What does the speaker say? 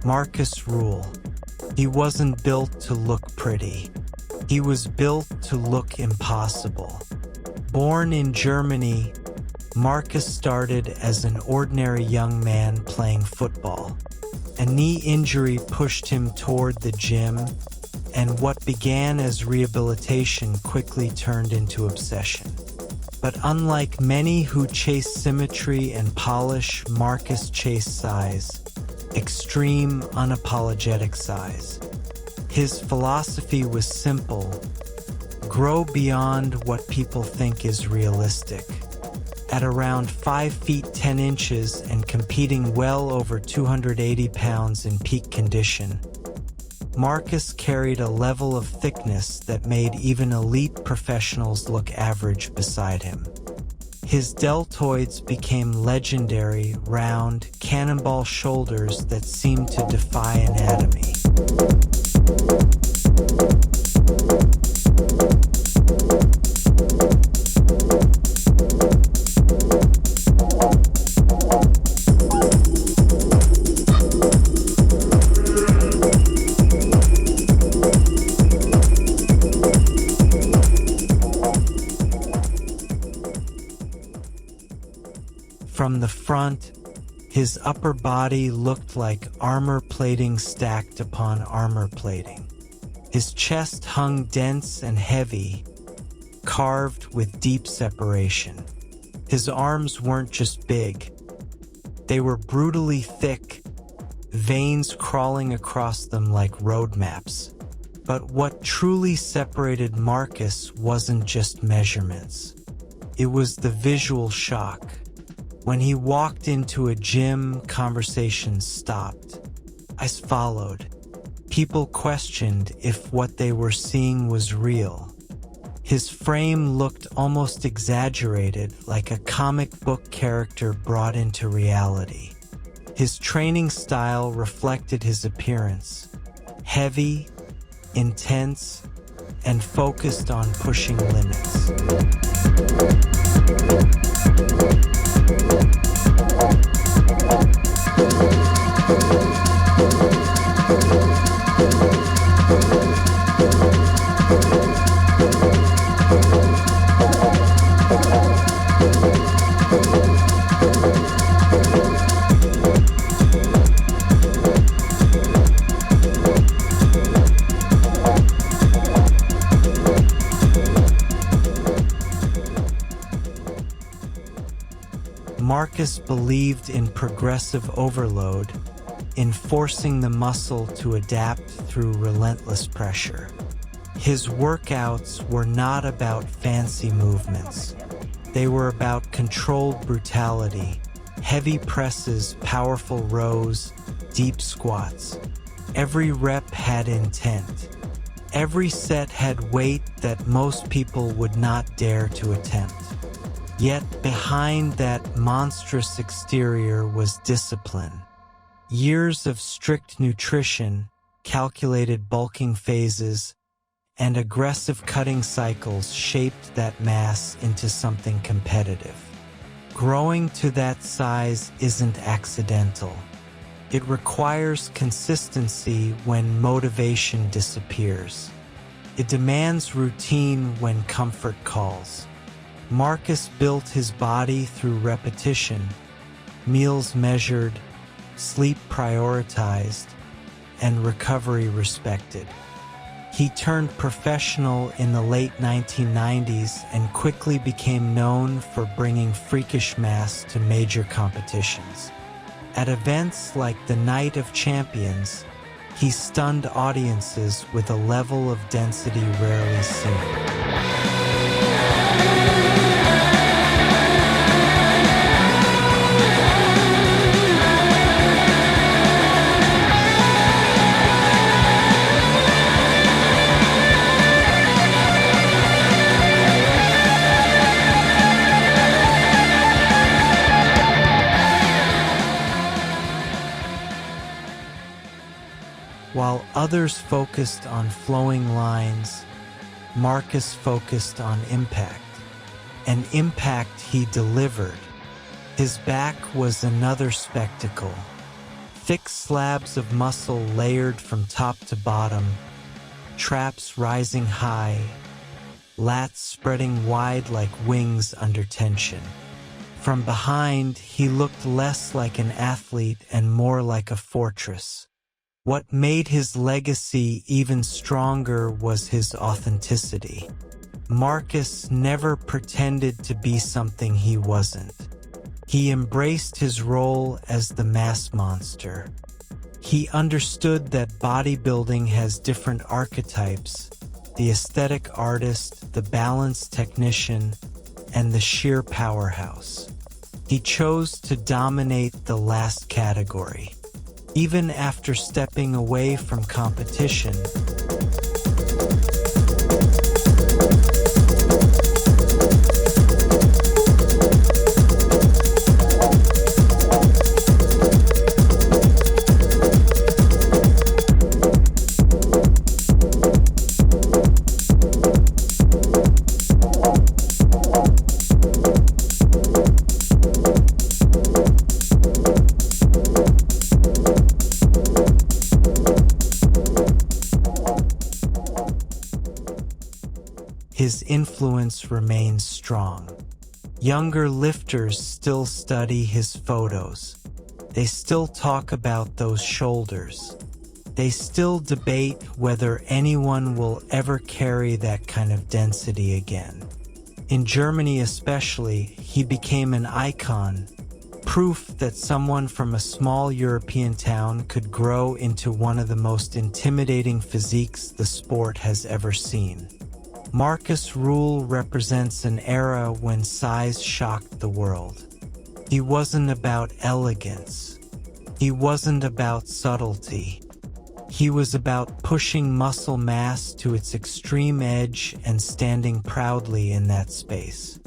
Markus Rühl. He wasn't built to look pretty. He was built to look impossible. Born in Germany, Markus started as an ordinary young man playing football. A knee injury pushed him toward the gym, and what began as rehabilitation quickly turned into obsession. But unlike many who chase symmetry and polish, Markus chased size. Extreme, unapologetic size. His philosophy was simple: grow beyond what people think is realistic. At around 5 feet 10 inches and competing well over 280 pounds in peak condition, Markus carried a level of thickness that made even elite professionals look average beside him. His deltoids became legendary, round, cannonball shoulders that seemed to defy anatomy. From the front, his upper body looked like armor plating stacked upon armor plating. His chest hung dense and heavy, carved with deep separation. His arms weren't just big, they were brutally thick, veins crawling across them like road maps. But what truly separated Markus wasn't just measurements. It was the visual shock. When he walked into a gym, conversations stopped. Eyes followed. People questioned if what they were seeing was real. His frame looked almost exaggerated, like a comic book character brought into reality. His training style reflected his appearance: heavy, intense, and focused on pushing limits. Markus believed in progressive overload, in forcing the muscle to adapt through relentless pressure. His workouts were not about fancy movements. They were about controlled brutality, heavy presses, powerful rows, deep squats. Every rep had intent. Every set had weight that most people would not dare to attempt. Yet behind that monstrous exterior was discipline. Years of strict nutrition, calculated bulking phases, and aggressive cutting cycles shaped that mass into something competitive. Growing to that size isn't accidental. It requires consistency when motivation disappears. It demands routine when comfort calls. Markus built his body through repetition, meals measured, sleep prioritized, and recovery respected. He turned professional in the late 1990s and quickly became known for bringing freakish mass to major competitions. At events like the Night of Champions, he stunned audiences with a level of density rarely seen. While others focused on flowing lines, Markus focused on impact. An impact he delivered. His back was another spectacle. Thick slabs of muscle layered from top to bottom, traps rising high, lats spreading wide like wings under tension. From behind, he looked less like an athlete and more like a fortress. What made his legacy even stronger was his authenticity. Markus never pretended to be something he wasn't. He embraced his role as the mass monster. He understood that bodybuilding has different archetypes: the aesthetic artist, the balance technician, and the sheer powerhouse. He chose to dominate the last category. Even after stepping away from competition, his influence remains strong. Younger lifters still study his photos. They still talk about those shoulders. They still debate whether anyone will ever carry that kind of density again. In Germany especially, he became an icon, proof that someone from a small European town could grow into one of the most intimidating physiques the sport has ever seen. Markus Rühl represents an era when size shocked the world. He wasn't about elegance. He wasn't about subtlety. He was about pushing muscle mass to its extreme edge and standing proudly in that space.